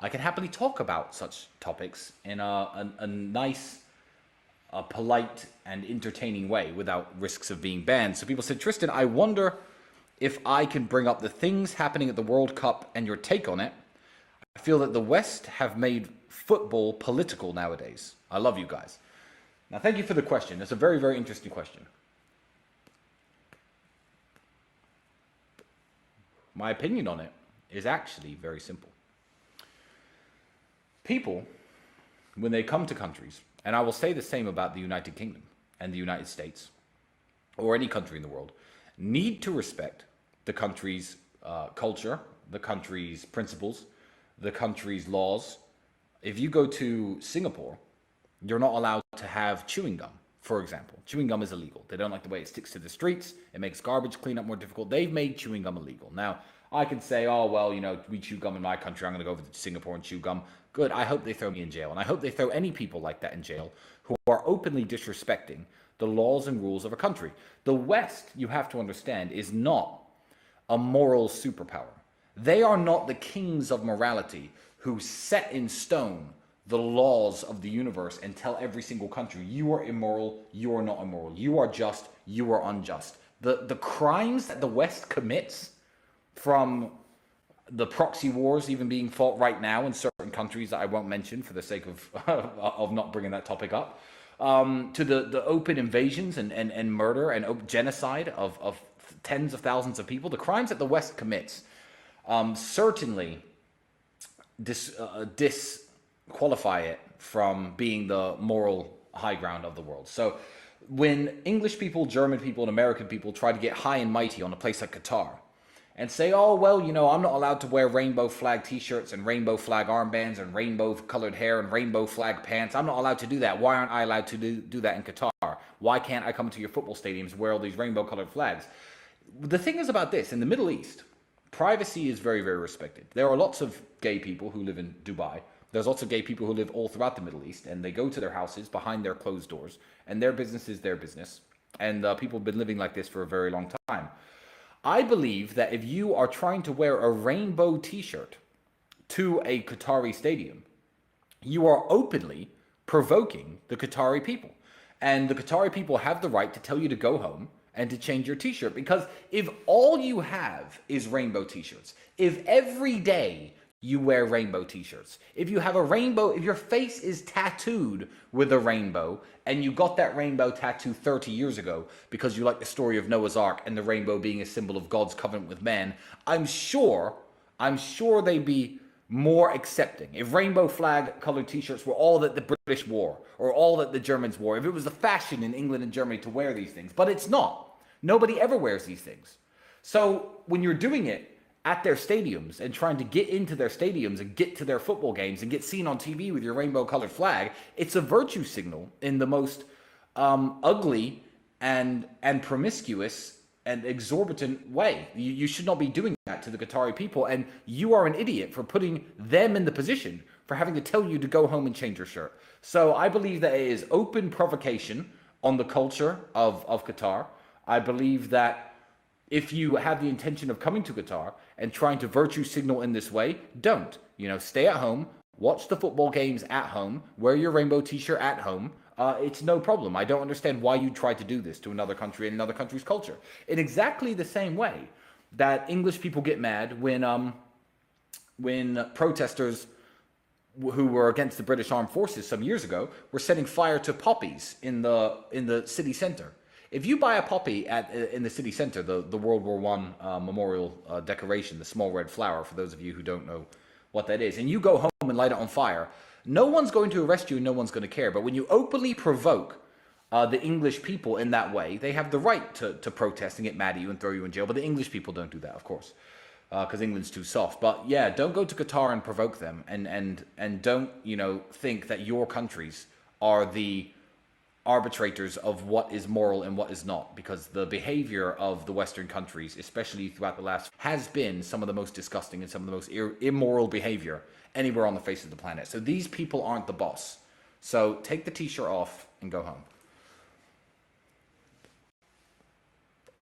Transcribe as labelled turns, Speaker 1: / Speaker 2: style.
Speaker 1: I can happily talk about such topics in a nice, polite, and entertaining way without risks of being banned. So people said, Tristan, I wonder if I can bring up the things happening at the World Cup and your take on it. I feel that the West have made football political nowadays. I love you guys. Now, thank you for the question. It's a very, very interesting question. My opinion on it is actually very simple. People, when they come to countries, and I will say the same about the United Kingdom and the United States, or any country in the world, need to respect the country's culture, the country's principles, the country's laws. If you go to Singapore, you're not allowed to have chewing gum, for example. Chewing gum is illegal. They don't like the way it sticks to the streets. It makes garbage cleanup more difficult. They've made chewing gum illegal. Now, I can say, oh, well, you know, we chew gum in my country. I'm going to go over to Singapore and chew gum. Good. I hope they throw me in jail. And I hope they throw any people like that in jail who are openly disrespecting the laws and rules of a country. The West, you have to understand, is not a moral superpower. They are not the kings of morality who set in stone the laws of the universe and tell every single country, you are immoral, you are not immoral, you are just, you are unjust. The crimes that the West commits, from the proxy wars even being fought right now in certain countries that I won't mention for the sake of of not bringing that topic up, to the open invasions and murder and genocide of tens of thousands of people, the crimes that the West commits certainly disqualify it from being the moral high ground of the world. So when English people, German people, and American people try to get high and mighty on a place like Qatar and say, oh, well, you know, I'm not allowed to wear rainbow flag t-shirts and rainbow flag armbands and rainbow colored hair and rainbow flag pants. I'm not allowed to do that. Why aren't I allowed to do that in Qatar? Why can't I come to your football stadiums and wear all these rainbow colored flags? The thing is about this, in the Middle East, privacy is very, very respected. There are lots of gay people who live in Dubai. There's lots of gay people who live all throughout the Middle East, and they go to their houses behind their closed doors, and their business is their business. And people have been living like this for a very long time. I believe that if you are trying to wear a rainbow t-shirt to a Qatari stadium, you are openly provoking the Qatari people. And the Qatari people have the right to tell you to go home and to change your t-shirt. Because if all you have is rainbow t-shirts, if every day you wear rainbow t-shirts, if you have a rainbow, if your face is tattooed with a rainbow, and you got that rainbow tattoo 30 years ago because you like the story of Noah's Ark and the rainbow being a symbol of God's covenant with man, I'm sure they'd be more accepting. If rainbow flag colored t-shirts were all that the British wore or all that the Germans wore, if it was the fashion in England and Germany to wear these things, but it's not. Nobody ever wears these things. So when you're doing it at their stadiums and trying to get into their stadiums and get to their football games and get seen on TV with your rainbow colored flag, it's a virtue signal in the most ugly and promiscuous and exorbitant way. You should not be doing that to the Qatari people, and you are an idiot for putting them in the position for having to tell you to go home and change your shirt. So I believe that it is open provocation on the culture of Qatar. I believe that if you have the intention of coming to Qatar and trying to virtue signal in this way, don't. You know, stay at home, watch the football games at home, wear your rainbow t-shirt at home. It's no problem. I don't understand why you try to do this to another country and another country's culture. In exactly the same way that English people get mad when protesters who were against the British Armed Forces some years ago were setting fire to poppies in the city center. If you buy a poppy in the city center, the World War I memorial decoration, the small red flower, for those of you who don't know what that is, and you go home and light it on fire, no one's going to arrest you and no one's going to care. But when you openly provoke the English people in that way, they have the right to protest and get mad at you and throw you in jail. But the English people don't do that, of course, because England's too soft. But yeah, don't go to Qatar and provoke them, and don't, you know, think that your countries are the arbitrators of what is moral and what is not, because the behavior of the Western countries, especially throughout the last, has been some of the most disgusting and some of the most immoral behavior anywhere on the face of the planet. So these people aren't the boss. So take the t-shirt off and go home.